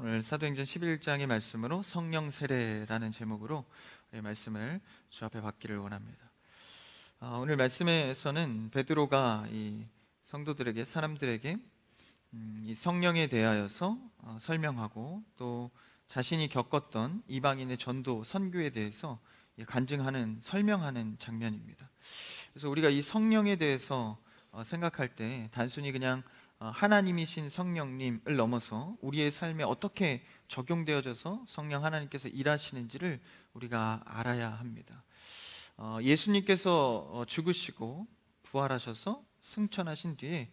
오늘 사도행전 11장의 말씀으로 성령 세례라는 제목으로 말씀을 주 앞에 받기를 원합니다. 오늘 말씀에서는 베드로가 이 성도들에게, 사람들에게 이 성령에 대하여서 설명하고, 또 자신이 겪었던 이방인의 전도, 선교에 대해서 간증하는, 설명하는 장면입니다. 그래서 우리가 이 성령에 대해서 생각할 때 단순히 그냥 하나님이신 성령님을 넘어서 우리의 삶에 어떻게 적용되어져서 성령 하나님께서 일하시는지를 우리가 알아야 합니다. 예수님께서 죽으시고 부활하셔서 승천하신 뒤에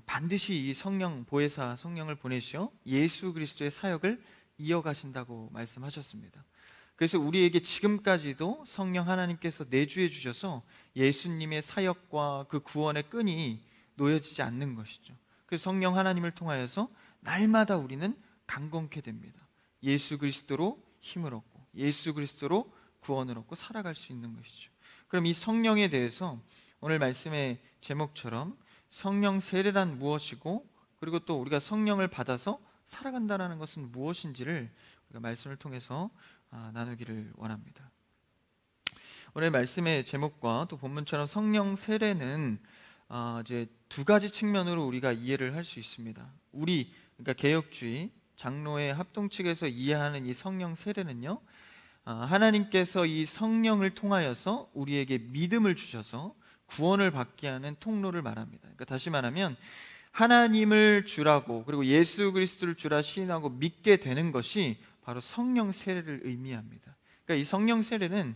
반드시 이 성령, 보혜사 성령을 보내시어 예수 그리스도의 사역을 이어가신다고 말씀하셨습니다. 그래서 우리에게 지금까지도 성령 하나님께서 내주해 주셔서 예수님의 사역과 그 구원의 끈이 놓여지지 않는 것이죠. 그래서 성령 하나님을 통하여서 날마다 우리는 강건케 됩니다. 예수 그리스도로 힘을 얻고, 예수 그리스도로 구원을 얻고 살아갈 수 있는 것이죠. 그럼 이 성령에 대해서 오늘 말씀의 제목처럼 성령 세례란 무엇이고, 그리고 또 우리가 성령을 받아서 살아간다는 것은 무엇인지를 우리가 말씀을 통해서 나누기를 원합니다. 오늘 말씀의 제목과 또 본문처럼 성령 세례는 이제 두 가지 측면으로 우리가 이해를 할 수 있습니다. 그러니까 개혁주의 장로의 합동 측에서 이해하는 이 성령 세례는요, 하나님께서 이 성령을 통하여서 우리에게 믿음을 주셔서 구원을 받게 하는 통로를 말합니다. 그러니까 다시 말하면 하나님을 주라고, 그리고 예수 그리스도를 주라 시인하고 믿게 되는 것이 바로 성령 세례를 의미합니다. 그러니까 이 성령 세례는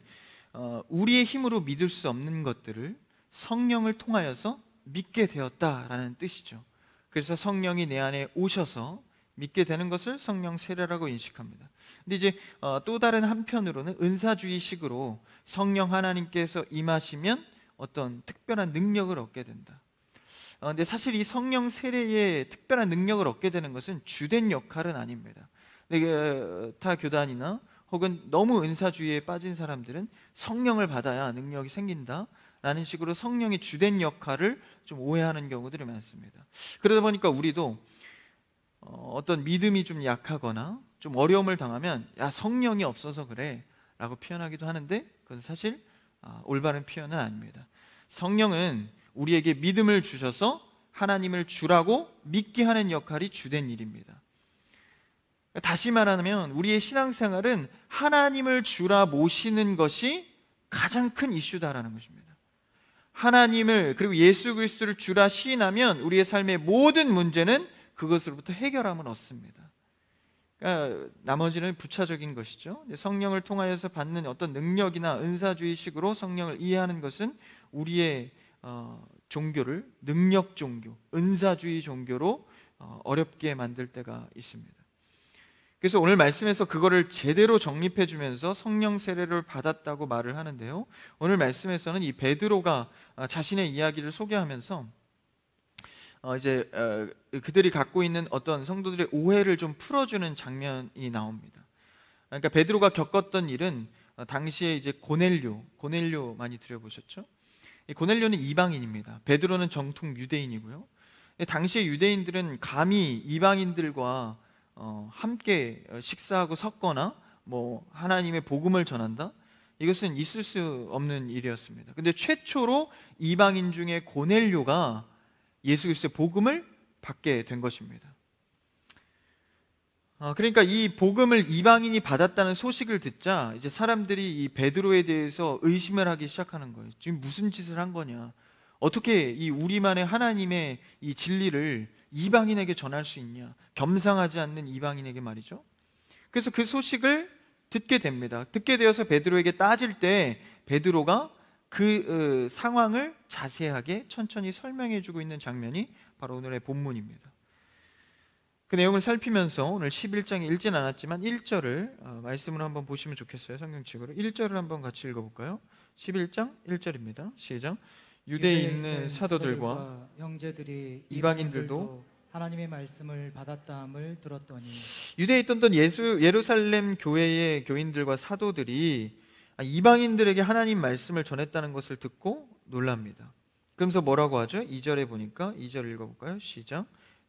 우리의 힘으로 믿을 수 없는 것들을 성령을 통하여서 믿게 되었다라는 뜻이죠. 그래서 성령이 내 안에 오셔서 믿게 되는 것을 성령 세례라고 인식합니다. 근데 이제 또 다른 한편으로는 은사주의식으로 성령 하나님께서 임하시면 어떤 특별한 능력을 얻게 된다. 근데 사실 이 성령 세례의 특별한 능력을 얻게 되는 것은 주된 역할은 아닙니다. 타 교단이나 혹은 너무 은사주의에 빠진 사람들은 성령을 받아야 능력이 생긴다 라는 식으로 성령의 주된 역할을 좀 오해하는 경우들이 많습니다. 그러다 보니까 우리도 어떤 믿음이 좀 약하거나 좀 어려움을 당하면 야, 성령이 없어서 그래 라고 표현하기도 하는데, 그건 사실 올바른 표현은 아닙니다. 성령은 우리에게 믿음을 주셔서 하나님을 주라고 믿게 하는 역할이 주된 일입니다. 다시 말하면 우리의 신앙생활은 하나님을 주라 모시는 것이 가장 큰 이슈다라는 것입니다. 하나님을, 그리고 예수 그리스도를 주라 시인하면 우리의 삶의 모든 문제는 그것으로부터 해결함을 얻습니다. 그러니까 나머지는 부차적인 것이죠. 성령을 통하여서 받는 어떤 능력이나 은사주의식으로 성령을 이해하는 것은 우리의 종교를 능력 종교, 은사주의 종교로 어렵게 만들 때가 있습니다. 그래서 오늘 말씀에서 그거를 제대로 정립해 주면서 성령 세례를 받았다고 말을 하는데요, 오늘 말씀에서는 이 베드로가 자신의 이야기를 소개하면서 이제 그들이 갖고 있는 어떤 성도들의 오해를 좀 풀어주는 장면이 나옵니다. 그러니까 베드로가 겪었던 일은 당시에 이제 고넬료 많이 들어보셨죠? 이 고넬료는 이방인입니다. 베드로는 정통 유대인이고요. 당시의 유대인들은 감히 이방인들과 함께 식사하고 섞거나 뭐 하나님의 복음을 전한다? 이것은 있을 수 없는 일이었습니다. 근데 최초로 이방인 중에 고넬료가 예수 그리스도의 복음을 받게 된 것입니다. 그러니까 이 복음을 이방인이 받았다는 소식을 듣자 이제 사람들이 이 베드로에 대해서 의심을 하기 시작하는 거예요. 지금 무슨 짓을 한 거냐? 어떻게 이 우리만의 하나님의 이 진리를 이방인에게 전할 수 있냐? 겸상하지 않는 이방인에게 말이죠. 그래서 그 소식을 듣게 됩니다. 듣게 되어서 베드로에게 따질 때 베드로가 그 상황을 자세하게 천천히 설명해 주고 있는 장면이 바로 오늘의 본문입니다. 그 내용을 살피면서 오늘 11장에 읽진 않았지만 1절을 말씀으로 한번 보시면 좋겠어요. 성경책으로 1절을 한번 같이 읽어볼까요? 11장 1절입니다. 시작. 유대에 있는 사도들과 형제들이 이방인들도 하나님의 말씀을 받았다함을 들었더니, 유대에 있던 예루살렘 교회의 교인들과 사도들이 이방인들에게 하나님 말씀을 전했다는 것을 듣고 놀랍니다. 그러면서 뭐라고 하죠? 2절에 보니까 2절 읽어볼까요? 시작.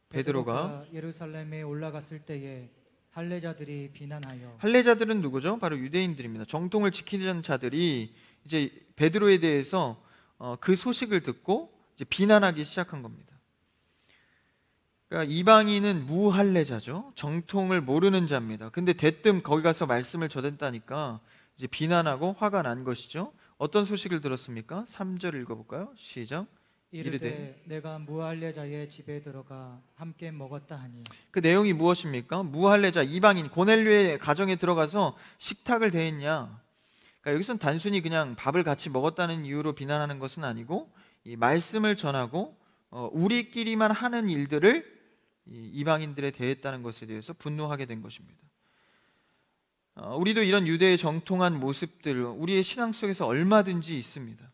베드로가 예루살렘에 올라갔을 때에 할례자들이 비난하여 할례자들은 누구죠? 바로 유대인들입니다. 정통을 지키던 자들이 이제 베드로에 대해서 그 소식을 듣고 이제 비난하기 시작한 겁니다. 그러니까 이방인은 무할례자죠. 정통을 모르는 자입니다. 근데 대뜸 거기 가서 말씀을 전했다니까 이제 비난하고 화가 난 것이죠. 어떤 소식을 들었습니까? 3절 읽어볼까요? 시작. 이르되 내가 무할례자의 집에 들어가 함께 먹었다 하니. 그 내용이 무엇입니까? 무할례자 이방인 고넬료의 가정에 들어가서 식탁을 대했냐. 그러니까 여기서는 단순히 그냥 밥을 같이 먹었다는 이유로 비난하는 것은 아니고 이 말씀을 전하고 우리끼리만 하는 일들을 이방인들에 대했다는 것에 대해서 분노하게 된 것입니다. 우리도 이런 유대의 정통한 모습들 우리의 신앙 속에서 얼마든지 있습니다.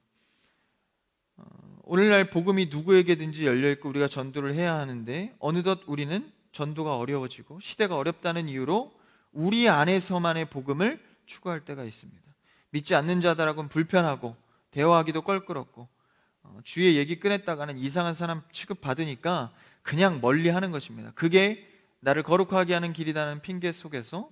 오늘날 복음이 누구에게든지 열려있고 우리가 전도를 해야 하는데 어느덧 우리는 전도가 어려워지고 시대가 어렵다는 이유로 우리 안에서만의 복음을 추구할 때가 있습니다. 믿지 않는 자들하고는 불편하고 대화하기도 껄끄럽고 주의 얘기 꺼냈다가는 이상한 사람 취급받으니까 그냥 멀리하는 것입니다. 그게 나를 거룩하게 하는 길이라는 핑계 속에서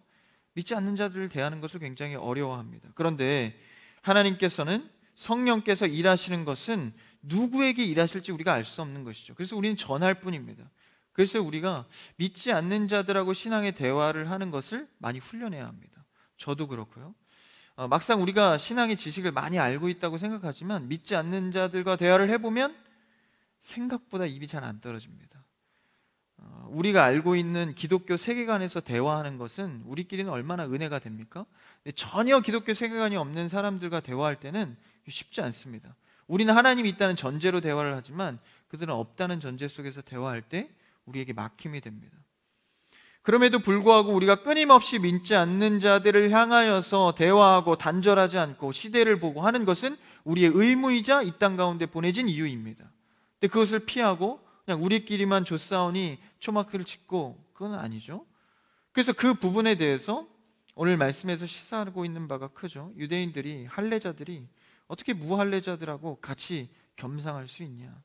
믿지 않는 자들을 대하는 것을 굉장히 어려워합니다. 그런데 하나님께서는 성령께서 일하시는 것은 누구에게 일하실지 우리가 알 수 없는 것이죠. 그래서 우리는 전할 뿐입니다. 그래서 우리가 믿지 않는 자들하고 신앙의 대화를 하는 것을 많이 훈련해야 합니다. 저도 그렇고요. 막상 우리가 신앙의 지식을 많이 알고 있다고 생각하지만 믿지 않는 자들과 대화를 해보면 생각보다 입이 잘 안 떨어집니다. 우리가 알고 있는 기독교 세계관에서 대화하는 것은 우리끼리는 얼마나 은혜가 됩니까? 전혀 기독교 세계관이 없는 사람들과 대화할 때는 쉽지 않습니다. 우리는 하나님이 있다는 전제로 대화를 하지만 그들은 없다는 전제 속에서 대화할 때 우리에게 막힘이 됩니다. 그럼에도 불구하고 우리가 끊임없이 믿지 않는 자들을 향하여서 대화하고 단절하지 않고 시대를 보고 하는 것은 우리의 의무이자 이 땅 가운데 보내진 이유입니다. 근데 그것을 피하고 그냥 우리끼리만 조싸우니 초마크를 짓고 그건 아니죠. 그래서 그 부분에 대해서 오늘 말씀에서 시사하고 있는 바가 크죠. 유대인들이 할례자들이 어떻게 무할례자들하고 같이 겸상할 수 있냐.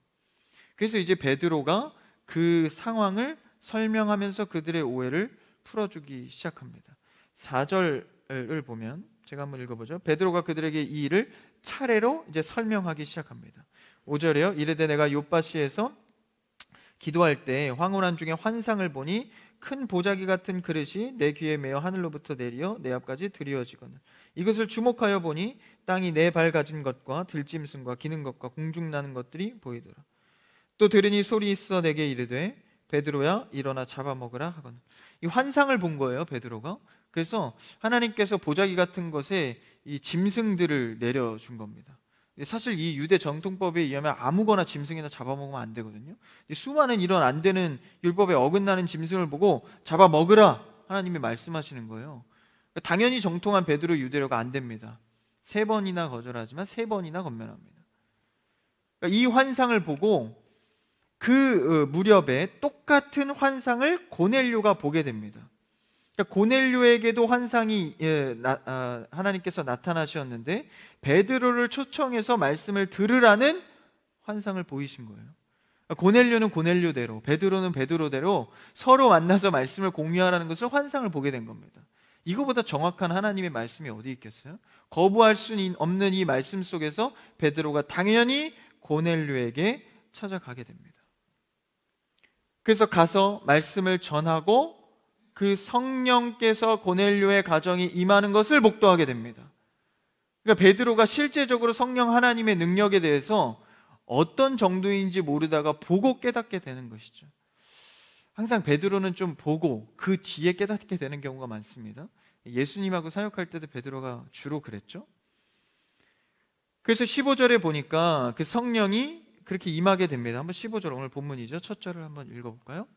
그래서 이제 베드로가 그 상황을 설명하면서 그들의 오해를 풀어주기 시작합니다. 4절을 보면 제가 한번 읽어보죠. 베드로가 그들에게 이 일을 차례로 이제 설명하기 시작합니다. 5절에요. 이르되 내가 욥바시에서 기도할 때 황홀한 중에 환상을 보니 큰 보자기 같은 그릇이 내 귀에 매어 하늘로부터 내려 내 앞까지 드리워지거늘 이것을 주목하여 보니 땅이 내 발 가진 것과 들짐승과 기는 것과 공중나는 것들이 보이더라. 또 들으니 소리 있어 내게 이르되 베드로야 일어나 잡아먹으라 하거늘. 이 환상을 본 거예요, 베드로가. 그래서 하나님께서 보자기 같은 것에 이 짐승들을 내려준 겁니다. 사실 이 유대 정통법에 의하면 아무거나 짐승이나 잡아먹으면 안 되거든요. 수많은 이런 안 되는 율법에 어긋나는 짐승을 보고 잡아먹으라 하나님이 말씀하시는 거예요. 당연히 정통한 베드로 유대로가 안 됩니다. 3번이나 거절하지만 3번이나 건면합니다. 이 환상을 보고 그 무렵에 똑같은 환상을 고넬료가 보게 됩니다. 고넬료에게도 환상이 하나님께서 나타나셨는데 베드로를 초청해서 말씀을 들으라는 환상을 보이신 거예요. 고넬료는 고넬료대로, 베드로는 베드로대로 서로 만나서 말씀을 공유하라는 것을 환상을 보게 된 겁니다. 이거보다 정확한 하나님의 말씀이 어디 있겠어요? 거부할 수 없는 이 말씀 속에서 베드로가 당연히 고넬료에게 찾아가게 됩니다. 그래서 가서 말씀을 전하고 그 성령께서 고넬료의 가정에 임하는 것을 목도하게 됩니다. 그러니까 베드로가 실제적으로 성령 하나님의 능력에 대해서 어떤 정도인지 모르다가 보고 깨닫게 되는 것이죠. 항상 베드로는 좀 보고 그 뒤에 깨닫게 되는 경우가 많습니다. 예수님하고 사역할 때도 베드로가 주로 그랬죠. 그래서 15절에 보니까 그 성령이 그렇게 임하게 됩니다. 한번 15절 오늘 본문이죠. 첫 절을 한번 읽어볼까요?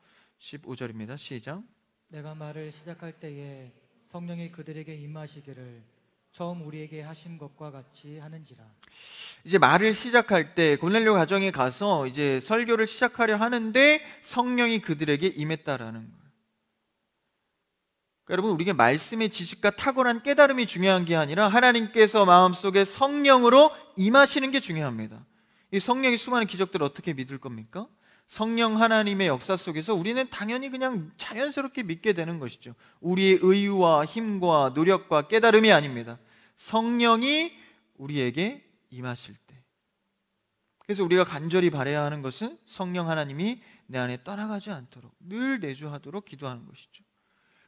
15절입니다. 시작. 내가 말을 시작할 때에 성령이 그들에게 임하시기를 처음 우리에게 하신 것과 같이 하는지라. 이제 말을 시작할 때 고넬료 가정에 가서 이제 설교를 시작하려 하는데 성령이 그들에게 임했다라는 거예요. 그러니까 여러분, 우리가 말씀의 지식과 탁월한 깨달음이 중요한 게 아니라 하나님께서 마음속에 성령으로 임하시는 게 중요합니다. 이 성령이 수많은 기적들을 어떻게 믿을 겁니까? 성령 하나님의 역사 속에서 우리는 당연히 그냥 자연스럽게 믿게 되는 것이죠. 우리의 의와 힘과 노력과 깨달음이 아닙니다. 성령이 우리에게 임하실 때. 그래서 우리가 간절히 바라야 하는 것은 성령 하나님이 내 안에 떠나가지 않도록 늘 내주하도록 기도하는 것이죠.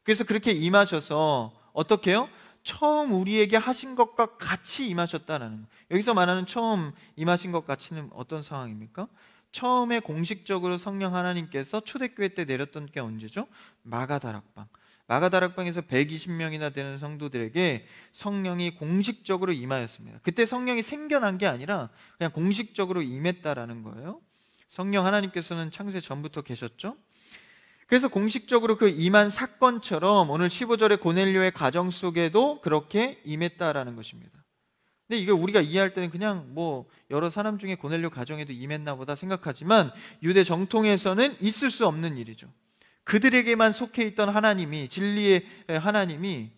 그래서 그렇게 임하셔서 어떻게 해요? 처음 우리에게 하신 것과 같이 임하셨다라는 거예요. 여기서 말하는 처음 임하신 것 같이는 어떤 상황입니까? 처음에 공식적으로 성령 하나님께서 초대교회 때 내렸던 게 언제죠? 마가다락방. 마가다락방에서 120명이나 되는 성도들에게 성령이 공식적으로 임하였습니다. 그때 성령이 생겨난 게 아니라 그냥 공식적으로 임했다라는 거예요. 성령 하나님께서는 창세 전부터 계셨죠. 그래서 공식적으로 그 임한 사건처럼 오늘 15절의 고넬료의 가정 속에도 그렇게 임했다라는 것입니다. 근데 이거 우리가 이해할 때는 그냥 뭐 여러 사람 중에 고넬료 가정에도 임했나 보다 생각하지만 유대 정통에서는 있을 수 없는 일이죠. 그들에게만 속해 있던 하나님이, 진리의 하나님이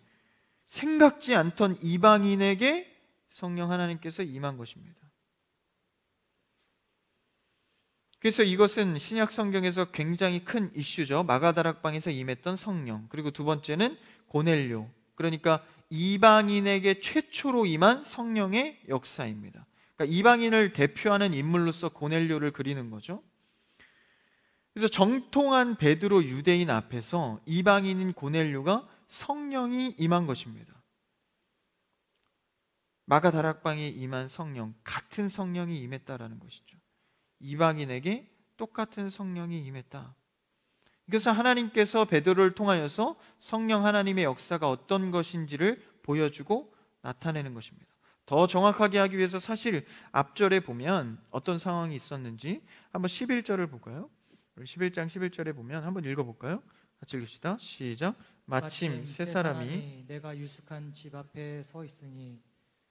생각지 않던 이방인에게 성령 하나님께서 임한 것입니다. 그래서 이것은 신약 성경에서 굉장히 큰 이슈죠. 마가다락방에서 임했던 성령, 그리고 두 번째는 고넬료, 그러니까 이방인에게 최초로 임한 성령의 역사입니다. 그러니까 이방인을 대표하는 인물로서 고넬료를 그리는 거죠. 그래서 정통한 베드로 유대인 앞에서 이방인인 고넬료가 성령이 임한 것입니다. 마가다락방에 임한 성령, 같은 성령이 임했다라는 것이죠. 이방인에게 똑같은 성령이 임했다. 그래서 하나님께서 베드로를 통하여서 성령 하나님의 역사가 어떤 것인지를 보여주고 나타내는 것입니다. 더 정확하게 하기 위해서 사실 앞절에 보면 어떤 상황이 있었는지 한번 11절을 볼까요? 11장 11절에 보면 한번 읽어볼까요? 같이 읽읍시다. 시작. 마침 세 사람이 내가 유숙한 집 앞에 서 있으니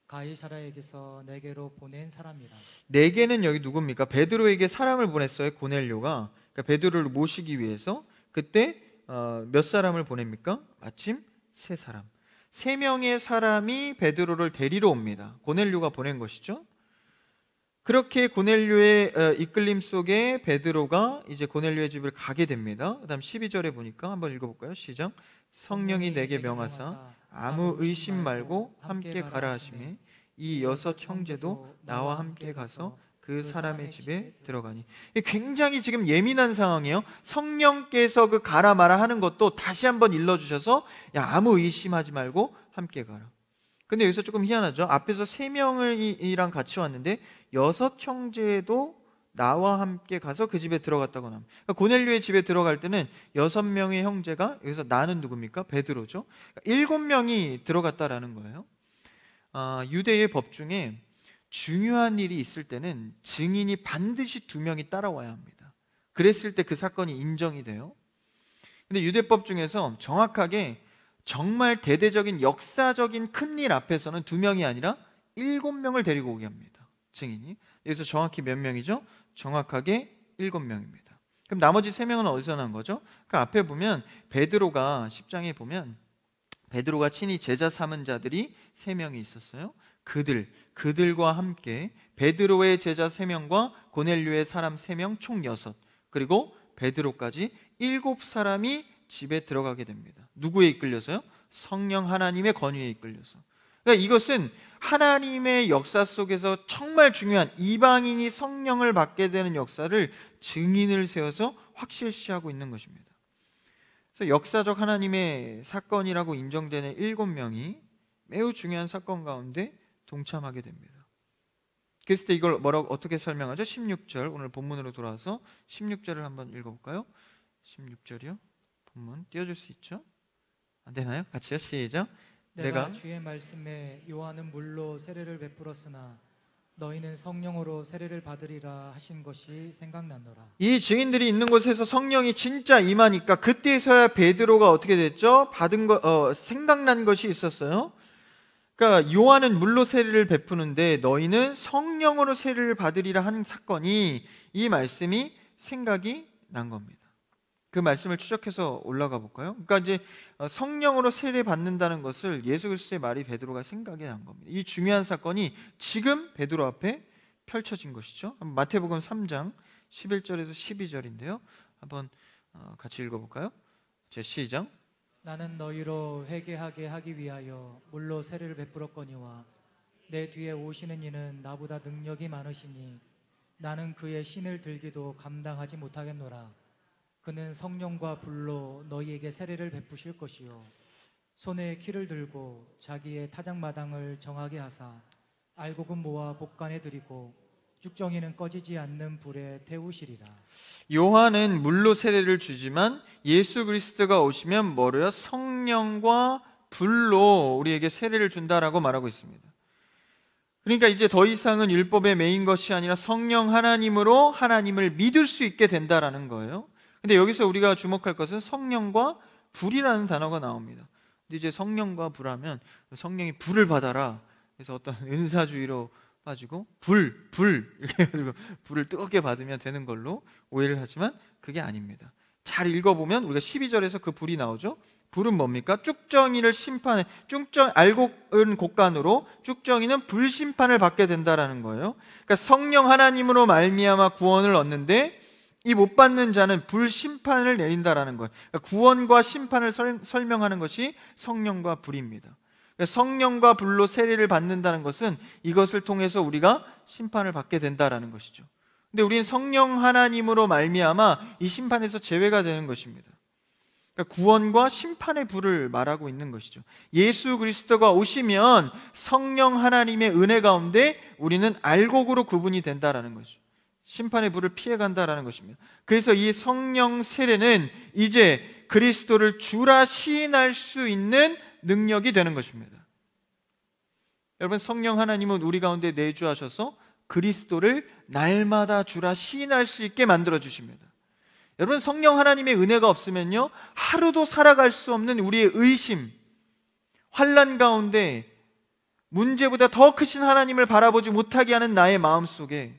가이사라에게서 내게로 보낸 사람이라. 내게는 여기 누굽니까? 베드로에게 사람을 보냈어요. 고넬료가. 그러니까 베드로를 모시기 위해서. 그때 몇 사람을 보냅니까? 마침 세 사람. 3명의 사람이 베드로를 데리러 옵니다. 고넬료가 보낸 것이죠. 그렇게 고넬료의 이끌림 속에 베드로가 이제 고넬료의 집을 가게 됩니다. 그 다음 12절에 보니까 한번 읽어볼까요? 시작. 성령이 내게 명하사 아무 의심 말고 함께 가라 하시매 이 6 형제도 나와 함께 가서 그 사람의 집에 들어가니. 굉장히 지금 예민한 상황이에요. 성령께서 그 가라 마라 하는 것도 다시 한번 일러주셔서 야, 아무 의심하지 말고 함께 가라. 근데 여기서 조금 희한하죠. 앞에서 3명이랑 같이 왔는데 6 형제도 나와 함께 가서 그 집에 들어갔다고 합니다. 그러니까 고넬료의 집에 들어갈 때는 6명의 형제가, 여기서 나는 누굽니까? 베드로죠. 7명이 들어갔다라는 거예요. 유대의 법 중에 중요한 일이 있을 때는 증인이 반드시 2명이 따라와야 합니다. 그랬을 때 그 사건이 인정이 돼요. 근데 유대법 중에서 정확하게 정말 대대적인 역사적인 큰일 앞에서는 2명이 아니라 7명을 데리고 오게 합니다. 증인이. 여기서 정확히 몇 명이죠? 정확하게 7명입니다. 그럼 나머지 3명은 어디서 난 거죠? 그 앞에 보면 베드로가 10장에 보면 베드로가 친히 제자 삼은 자들이 3명이 있었어요. 그들과 함께 베드로의 제자 3명과 고넬료의 사람 3명 총 6, 그리고 베드로까지 7사람이 집에 들어가게 됩니다. 누구에 이끌려서요? 성령 하나님의 권위에 이끌려서. 그러니까 이것은 하나님의 역사 속에서 정말 중요한 이방인이 성령을 받게 되는 역사를 증인을 세워서 확실시하고 있는 것입니다. 그래서 역사적 하나님의 사건이라고 인정되는 7명이 매우 중요한 사건 가운데 동참하게 됩니다. 그랬을 때 이걸 뭐라고 어떻게 설명하죠? 16절, 오늘 본문으로 돌아와서 16절을 한번 읽어볼까요? 16절이요? 본문 띄워줄 수 있죠? 안 되나요? 같이요? 시작. 내가 주의 말씀에 요한은 물로 세례를 베풀었으나 너희는 성령으로 세례를 받으리라 하신 것이 생각나노라. 이 증인들이 있는 곳에서 성령이 진짜 임하니까 그때서야 베드로가 어떻게 됐죠? 생각난 것이 있었어요. 그러니까 요한은 물로 세례를 베푸는데 너희는 성령으로 세례를 받으리라 한 사건이, 이 말씀이 생각이 난 겁니다. 그 말씀을 추적해서 올라가 볼까요? 그러니까 이제 성령으로 세례 받는다는 것을 예수 그리스도의 말이 베드로가 생각이 난 겁니다. 이 중요한 사건이 지금 베드로 앞에 펼쳐진 것이죠. 마태복음 3장 11절에서 12절인데요. 한번 같이 읽어볼까요? 제 시작. 나는 너희로 회개하게 하기 위하여 물로 세례를 베풀었거니와 내 뒤에 오시는 이는 나보다 능력이 많으시니 나는 그의 신을 들기도 감당하지 못하겠노라. 그는 성령과 불로 너희에게 세례를 베푸실 것이요 손에 키를 들고 자기의 타작마당을 정하게 하사 알곡은 모아 곳간에 들이고 쭉정이는 꺼지지 않는 불에 태우시리라. 요한은 물로 세례를 주지만 예수 그리스도가 오시면 뭐로요? 성령과 불로 우리에게 세례를 준다라고 말하고 있습니다. 그러니까 이제 더 이상은 율법에 매인 것이 아니라 성령 하나님으로 하나님을 믿을 수 있게 된다라는 거예요. 근데 여기서 우리가 주목할 것은 성령과 불이라는 단어가 나옵니다. 근데 이제 성령과 불하면 성령이 불을 받아라, 그래서 어떤 은사주의로 빠지고 불 이렇게 해가지고 불을 뜨겁게 받으면 되는 걸로 오해를 하지만 그게 아닙니다. 잘 읽어보면 우리가 12절에서 그 불이 나오죠. 불은 뭡니까? 쭉정이를 심판해, 알곡은 곡간으로, 쭉정이는 불심판을 받게 된다라는 거예요. 그러니까 성령 하나님으로 말미암아 구원을 얻는데 이 못 받는 자는 불심판을 내린다라는 거예요. 그러니까 구원과 심판을 설명하는 것이 성령과 불입니다. 그러니까 성령과 불로 세례를 받는다는 것은 이것을 통해서 우리가 심판을 받게 된다라는 것이죠. 근데 우리는 성령 하나님으로 말미암아 이 심판에서 제외가 되는 것입니다. 그러니까 구원과 심판의 불을 말하고 있는 것이죠. 예수 그리스도가 오시면 성령 하나님의 은혜 가운데 우리는 알곡으로 구분이 된다라는 것이죠. 심판의 불을 피해간다라는 것입니다. 그래서 이 성령 세례는 이제 그리스도를 주라 시인할 수 있는 능력이 되는 것입니다. 여러분, 성령 하나님은 우리 가운데 내주하셔서 그리스도를 날마다 주라 시인할 수 있게 만들어 주십니다. 여러분, 성령 하나님의 은혜가 없으면요, 하루도 살아갈 수 없는 우리의 의심, 환난 가운데 문제보다 더 크신 하나님을 바라보지 못하게 하는 나의 마음 속에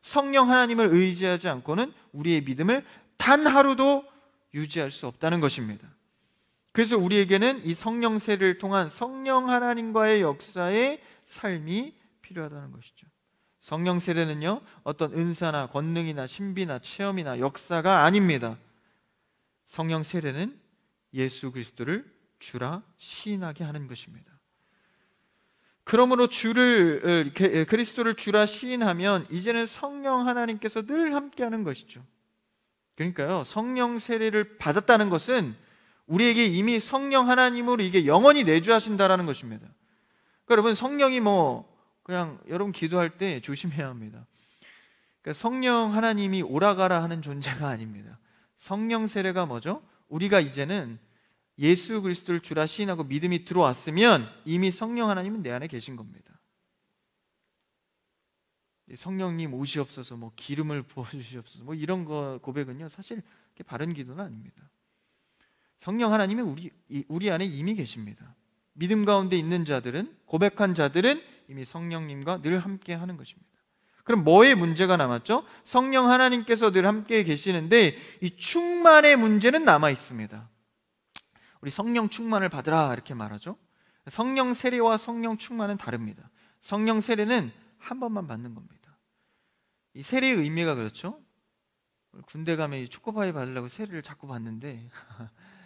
성령 하나님을 의지하지 않고는 우리의 믿음을 단 하루도 유지할 수 없다는 것입니다. 그래서 우리에게는 이 성령 세례를 통한 성령 하나님과의 역사의 삶이 필요하다는 것이죠. 성령 세례는요, 어떤 은사나 권능이나 신비나 체험이나 역사가 아닙니다. 성령 세례는 예수 그리스도를 주라 시인하게 하는 것입니다. 그러므로 그리스도를 주라 시인하면 이제는 성령 하나님께서 늘 함께하는 것이죠. 그러니까요, 성령 세례를 받았다는 것은 우리에게 이미 성령 하나님으로 이게 영원히 내주하신다라는 것입니다. 그러니까 여러분, 성령이 그냥 여러분 기도할 때 조심해야 합니다. 그러니까 성령 하나님이 오라가라 하는 존재가 아닙니다. 성령 세례가 뭐죠? 우리가 이제는 예수 그리스도를 주라 시인하고 믿음이 들어왔으면 이미 성령 하나님은 내 안에 계신 겁니다. 성령님 오시옵소서, 기름을 부어주시옵소서, 이런 거 고백은요, 사실 바른 기도는 아닙니다. 성령 하나님은 우리 안에 이미 계십니다. 믿음 가운데 있는 자들은, 고백한 자들은 이미 성령님과 늘 함께 하는 것입니다. 그럼 뭐의 문제가 남았죠? 성령 하나님께서 늘 함께 계시는데 이 충만의 문제는 남아 있습니다. 우리 성령 충만을 받으라 이렇게 말하죠. 성령 세례와 성령 충만은 다릅니다. 성령 세례는 한 번만 받는 겁니다. 이 세례의 의미가 그렇죠. 군대 가면 초코파이 받으려고 세례를 자꾸 받는데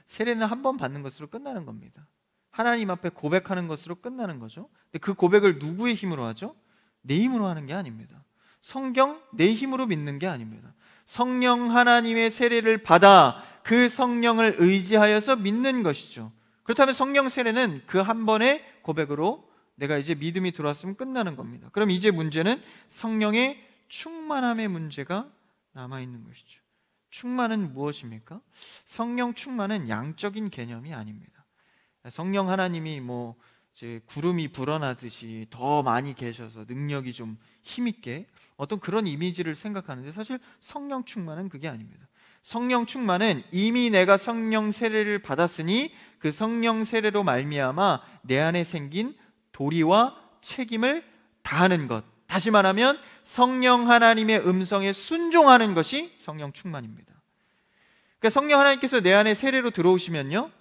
세례는 한 번 받는 것으로 끝나는 겁니다. 하나님 앞에 고백하는 것으로 끝나는 거죠. 근데 그 고백을 누구의 힘으로 하죠? 내 힘으로 하는 게 아닙니다. 성경 내 힘으로 믿는 게 아닙니다. 성령 하나님의 세례를 받아 그 성령을 의지하여서 믿는 것이죠. 그렇다면 성령 세례는 그 한 번의 고백으로 내가 이제 믿음이 들어왔으면 끝나는 겁니다. 그럼 이제 문제는 성령의 충만함의 문제가 남아있는 것이죠. 충만은 무엇입니까? 성령 충만은 양적인 개념이 아닙니다. 성령 하나님이 이제 구름이 불어나듯이 더 많이 계셔서 능력이 좀 힘있게 어떤 그런 이미지를 생각하는데 사실 성령 충만은 그게 아닙니다. 성령 충만은 이미 내가 성령 세례를 받았으니 그 성령 세례로 말미암아 내 안에 생긴 도리와 책임을 다하는 것, 다시 말하면 성령 하나님의 음성에 순종하는 것이 성령 충만입니다. 그러니까 성령 하나님께서 내 안에 세례로 들어오시면요,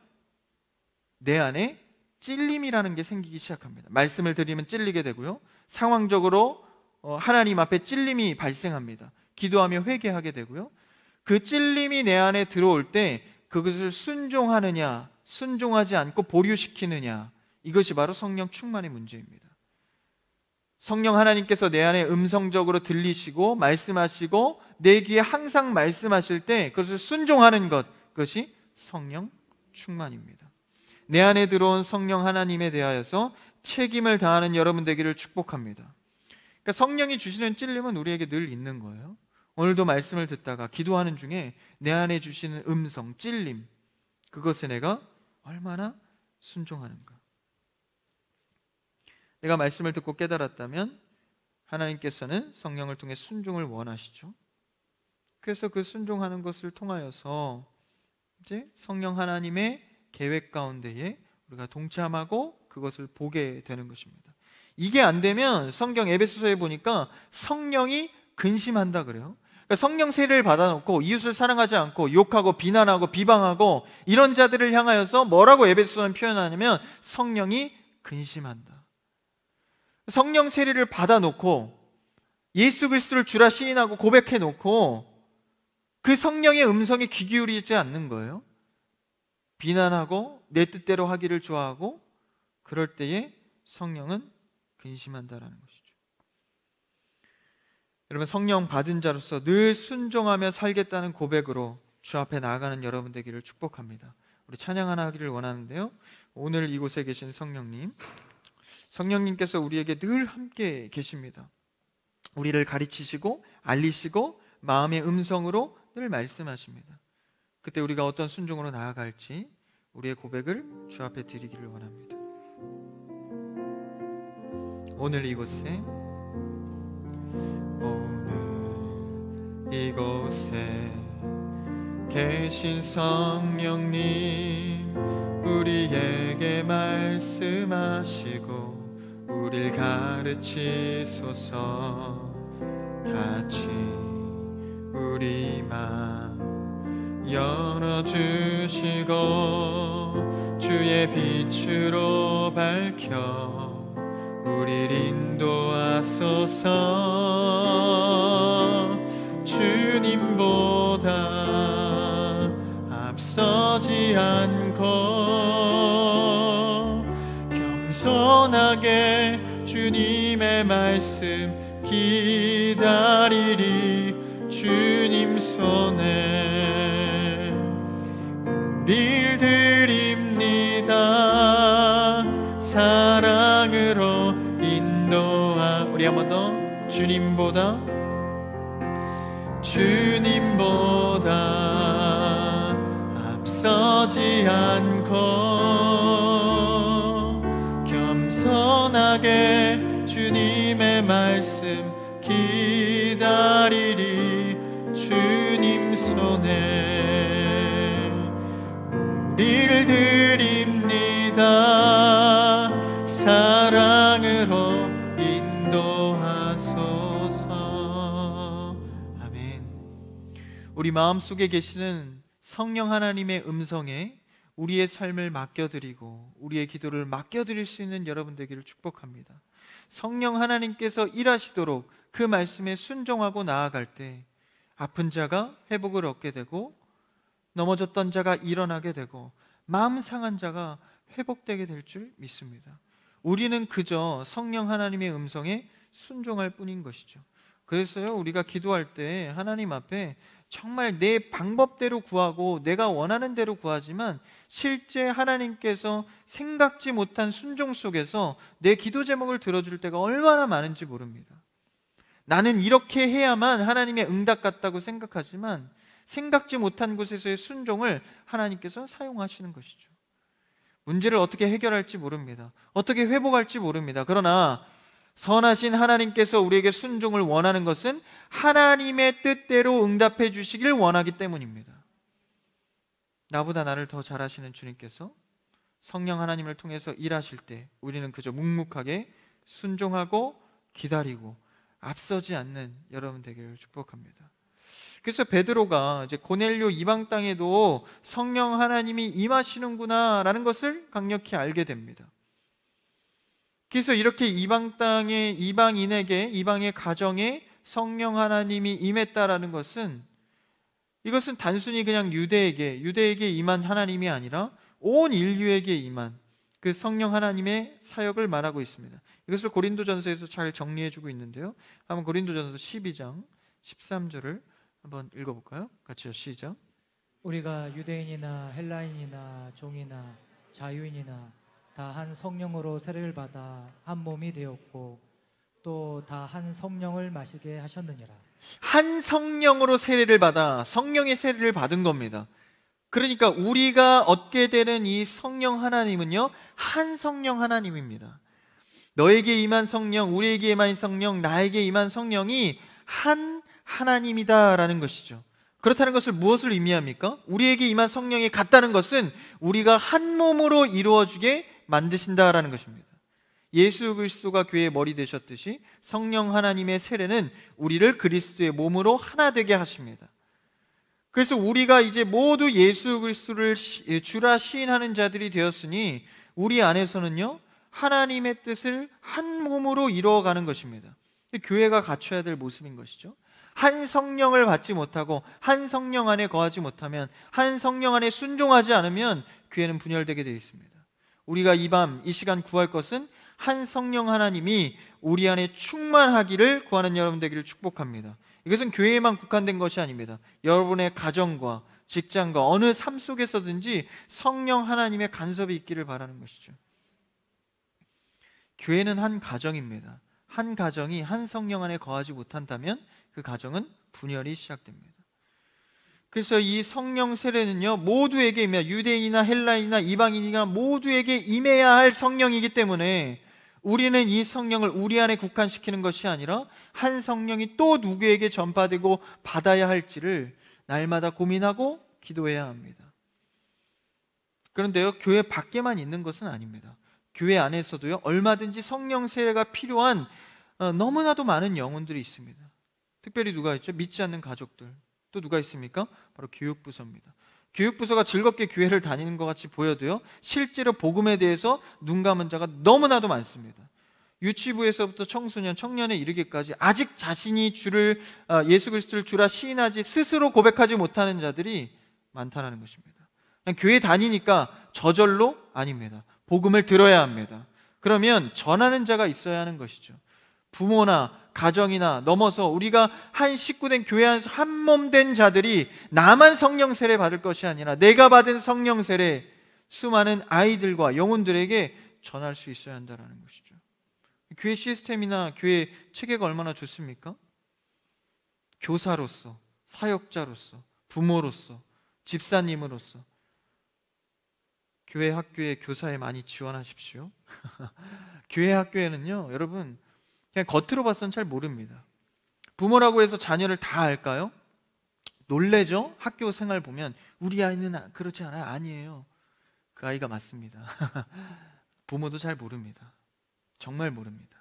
내 안에 찔림이라는 게 생기기 시작합니다. 말씀을 드리면 찔리게 되고요, 상황적으로 하나님 앞에 찔림이 발생합니다. 기도하며 회개하게 되고요. 그 찔림이 내 안에 들어올 때 그것을 순종하느냐, 순종하지 않고 보류시키느냐, 이것이 바로 성령 충만의 문제입니다. 성령 하나님께서 내 안에 음성적으로 들리시고 말씀하시고 내 귀에 항상 말씀하실 때 그것을 순종하는 것, 그것이 성령 충만입니다. 내 안에 들어온 성령 하나님에 대하여서 책임을 다하는 여러분 되기를 축복합니다. 그러니까 성령이 주시는 찔림은 우리에게 늘 있는 거예요. 오늘도 말씀을 듣다가 기도하는 중에 내 안에 주시는 음성, 찔림, 그것에 내가 얼마나 순종하는가. 내가 말씀을 듣고 깨달았다면 하나님께서는 성령을 통해 순종을 원하시죠. 그래서 그 순종하는 것을 통하여서 이제 성령 하나님의 계획 가운데에 우리가 동참하고 그것을 보게 되는 것입니다. 이게 안 되면 성경 에베소서에 보니까 성령이 근심한다 그래요. 그러니까 성령 세례를 받아놓고 이웃을 사랑하지 않고 욕하고 비난하고 비방하고 이런 자들을 향하여서 뭐라고 에베소서는 표현하냐면 성령이 근심한다. 성령 세례를 받아놓고 예수 그리스도를 주라 시인하고 고백해놓고 그 성령의 음성에 귀 기울이지 않는 거예요. 비난하고 내 뜻대로 하기를 좋아하고 그럴 때에 성령은 근심한다라는 것이죠. 여러분, 성령 받은 자로서 늘 순종하며 살겠다는 고백으로 주 앞에 나아가는 여러분 되기를 축복합니다. 우리 찬양 하나 하기를 원하는데요, 오늘 이곳에 계신 성령님께서 우리에게 늘 함께 계십니다. 우리를 가르치시고 알리시고 마음의 음성으로 늘 말씀하십니다. 그때 우리가 어떤 순종으로 나아갈지 우리의 고백을 주 앞에 드리기를 원합니다. 오늘 이곳에 계신 성령님, 우리에게 말씀하시고 우릴 가르치소서. 같이 우리 맘 열어주시고 주의 빛으로 밝혀 우릴 인도하소서. 주님보다 앞서지 않고 겸손하게 주님의 말씀 기다리리. 주님 손에 우릴 드립니다. 사랑으로 인도하. 우리 한 번 더. 주님보다 앞서지 않고 겸손하게 주님의 말씀 기다리리. 주님 손에 우리를 드립니다. 사랑으로 인도하소서. 아멘. 우리 마음속에 계시는 성령 하나님의 음성에 우리의 삶을 맡겨드리고 우리의 기도를 맡겨드릴 수 있는 여러분 되기를 축복합니다. 성령 하나님께서 일하시도록 그 말씀에 순종하고 나아갈 때 아픈 자가 회복을 얻게 되고 넘어졌던 자가 일어나게 되고 마음 상한 자가 회복되게 될 줄 믿습니다. 우리는 그저 성령 하나님의 음성에 순종할 뿐인 것이죠. 그래서요, 우리가 기도할 때 하나님 앞에 정말 내 방법대로 구하고 내가 원하는 대로 구하지만 실제 하나님께서 생각지 못한 순종 속에서 내 기도 제목을 들어줄 때가 얼마나 많은지 모릅니다. 나는 이렇게 해야만 하나님의 응답 같다고 생각하지만 생각지 못한 곳에서의 순종을 하나님께서는 사용하시는 것이죠. 문제를 어떻게 해결할지 모릅니다. 어떻게 회복할지 모릅니다. 그러나 선하신 하나님께서 우리에게 순종을 원하는 것은 하나님의 뜻대로 응답해 주시길 원하기 때문입니다. 나보다 나를 더 잘하시는 주님께서 성령 하나님을 통해서 일하실 때 우리는 그저 묵묵하게 순종하고 기다리고 앞서지 않는 여러분 되기를 축복합니다. 그래서 베드로가 이제 고넬료 이방 땅에도 성령 하나님이 임하시는구나라는 것을 강력히 알게 됩니다. 그래서 이렇게 이방 땅의 이방인에게, 이방의 가정에 성령 하나님이 임했다라는 것은, 이것은 단순히 그냥 유대에게 임한 하나님이 아니라 온 인류에게 임한 그 성령 하나님의 사역을 말하고 있습니다. 이것을 고린도전서에서 잘 정리해주고 있는데요, 한번 고린도전서 12장 13절을 한번 읽어볼까요? 같이요. 시작. 우리가 유대인이나 헬라인이나 종이나 자유인이나 다 한 성령으로 세례를 받아 한 몸이 되었고 또 다 한 성령을 마시게 하셨느니라. 한 성령으로 세례를 받아, 성령의 세례를 받은 겁니다. 그러니까 우리가 얻게 되는 이 성령 하나님은요, 한 성령 하나님입니다. 너에게 임한 성령, 우리에게 임한 성령, 나에게 임한 성령이 한 하나님이다라는 것이죠. 그렇다는 것을 무엇을 의미합니까? 우리에게 임한 성령이 같다는 것은 우리가 한 몸으로 이루어지게 만드신다라는 것입니다. 예수 그리스도가 교회의 머리 되셨듯이 성령 하나님의 세례는 우리를 그리스도의 몸으로 하나 되게 하십니다. 그래서 우리가 이제 모두 예수 그리스도를 주라 시인하는 자들이 되었으니 우리 안에서는요, 하나님의 뜻을 한 몸으로 이루어가는 것입니다. 교회가 갖춰야 될 모습인 것이죠. 한 성령을 받지 못하고 한 성령 안에 거하지 못하면, 한 성령 안에 순종하지 않으면 교회는 분열되게 되어 있습니다. 우리가 이 밤, 이 시간 구할 것은 한 성령 하나님이 우리 안에 충만하기를 구하는 여러분 되기를 축복합니다. 이것은 교회에만 국한된 것이 아닙니다. 여러분의 가정과 직장과 어느 삶 속에서든지 성령 하나님의 간섭이 있기를 바라는 것이죠. 교회는 한 가정입니다. 한 가정이 한 성령 안에 거하지 못한다면 그 가정은 분열이 시작됩니다. 그래서 이 성령 세례는요, 모두에게 임해야, 유대인이나 헬라인이나 이방인이나 모두에게 임해야 할 성령이기 때문에 우리는 이 성령을 우리 안에 국한시키는 것이 아니라 한 성령이 또 누구에게 전파되고 받아야 할지를 날마다 고민하고 기도해야 합니다. 그런데요, 교회 밖에만 있는 것은 아닙니다. 교회 안에서도요, 얼마든지 성령 세례가 필요한 너무나도 많은 영혼들이 있습니다. 특별히 누가 있죠? 믿지 않는 가족들. 또 누가 있습니까? 바로 교육부서입니다. 교육부서가 즐겁게 교회를 다니는 것 같이 보여도요, 실제로 복음에 대해서 눈 감은 자가 너무나도 많습니다. 유치부에서부터 청소년, 청년에 이르기까지 아직 자신이 예수 그리스도를 주라 시인하지 스스로 고백하지 못하는 자들이 많다는 것입니다. 그냥 교회 다니니까 저절로 아닙니다. 복음을 들어야 합니다. 그러면 전하는 자가 있어야 하는 것이죠. 부모나 가정이나 넘어서 우리가 한 식구된 교회 안에서 한 몸 된 자들이 나만 성령 세례 받을 것이 아니라 내가 받은 성령 세례 수많은 아이들과 영혼들에게 전할 수 있어야 한다는 것이죠. 교회 시스템이나 교회 체계가 얼마나 좋습니까? 교사로서, 사역자로서, 부모로서, 집사님으로서 교회 학교에 교사에 많이 지원하십시오. 교회 학교에는요, 여러분, 그냥 겉으로 봐서는 잘 모릅니다. 부모라고 해서 자녀를 다 알까요? 놀래죠? 학교 생활 보면 우리 아이는 그렇지 않아요. 아니에요. 그 아이가 맞습니다. 부모도 잘 모릅니다. 정말 모릅니다.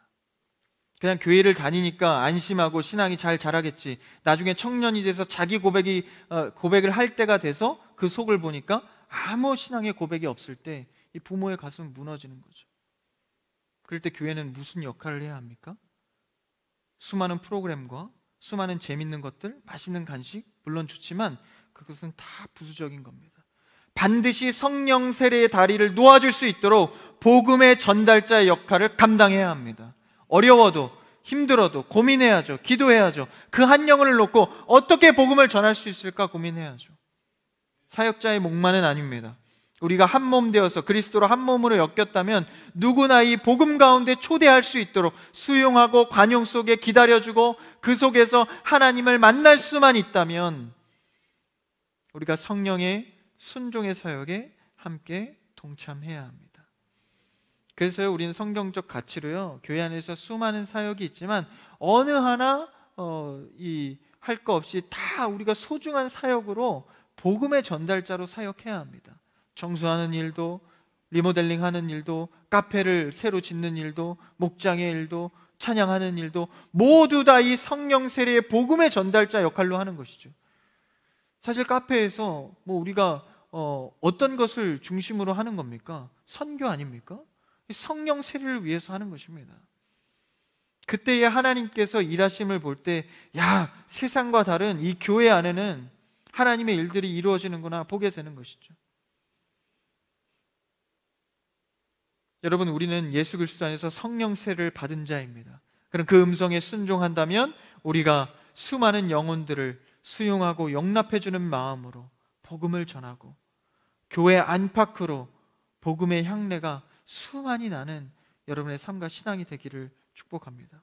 그냥 교회를 다니니까 안심하고 신앙이 잘 자라겠지. 나중에 청년이 돼서 자기 고백을 할 때가 돼서 그 속을 보니까 아무 신앙의 고백이 없을 때 이 부모의 가슴은 무너지는 거죠. 그럴 때 교회는 무슨 역할을 해야 합니까? 수많은 프로그램과 수많은 재밌는 것들, 맛있는 간식, 물론 좋지만 그것은 다 부수적인 겁니다. 반드시 성령 세례의 다리를 놓아줄 수 있도록 복음의 전달자의 역할을 감당해야 합니다. 어려워도 힘들어도 고민해야죠. 기도해야죠. 그 한 영혼을 놓고 어떻게 복음을 전할 수 있을까 고민해야죠. 사역자의 목마는 아닙니다. 우리가 한 몸 되어서 그리스도로 한 몸으로 엮였다면 누구나 이 복음 가운데 초대할 수 있도록 수용하고 관용 속에 기다려주고 그 속에서 하나님을 만날 수만 있다면 우리가 성령의 순종의 사역에 함께 동참해야 합니다. 그래서 우리는 성경적 가치로요, 교회 안에서 수많은 사역이 있지만 어느 하나 할 거 없이 다 우리가 소중한 사역으로 복음의 전달자로 사역해야 합니다. 청소하는 일도, 리모델링 하는 일도, 카페를 새로 짓는 일도, 목장의 일도, 찬양하는 일도 모두 다 이 성령 세례의 복음의 전달자 역할로 하는 것이죠. 사실 카페에서 우리가 어떤 것을 중심으로 하는 겁니까? 선교 아닙니까? 성령 세례를 위해서 하는 것입니다. 그때의 하나님께서 일하심을 볼 때, 야, 세상과 다른 이 교회 안에는 하나님의 일들이 이루어지는구나 보게 되는 것이죠. 여러분, 우리는 예수 그리스도 안에서 성령 세를 받은 자입니다. 그럼 그 음성에 순종한다면 우리가 수많은 영혼들을 수용하고 용납해주는 마음으로 복음을 전하고 교회 안팎으로 복음의 향내가 수많이 나는 여러분의 삶과 신앙이 되기를 축복합니다.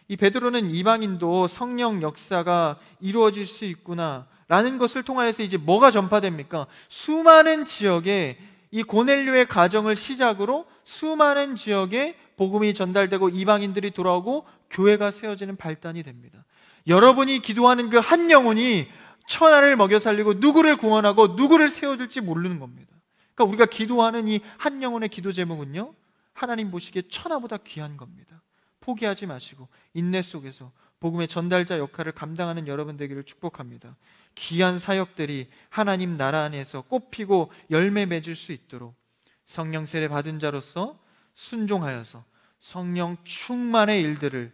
이 베드로는 이방인도 성령 역사가 이루어질 수 있구나 라는 것을 통하여서 이제 뭐가 전파됩니까? 수많은 지역에 이 고넬료의 가정을 시작으로 수많은 지역에 복음이 전달되고 이방인들이 돌아오고 교회가 세워지는 발단이 됩니다. 여러분이 기도하는 그 한 영혼이 천하를 먹여 살리고 누구를 구원하고 누구를 세워줄지 모르는 겁니다. 그러니까 우리가 기도하는 이 한 영혼의 기도 제목은요, 하나님 보시기에 천하보다 귀한 겁니다. 포기하지 마시고 인내 속에서 복음의 전달자 역할을 감당하는 여러분 되기를 축복합니다. 귀한 사역들이 하나님 나라 안에서 꽃피고 열매 맺을 수 있도록 성령 세례 받은 자로서 순종하여서 성령 충만의 일들을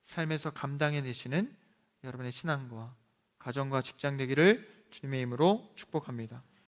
삶에서 감당해내시는 여러분의 신앙과 가정과 직장 되기를 주님의 이름으로 축복합니다.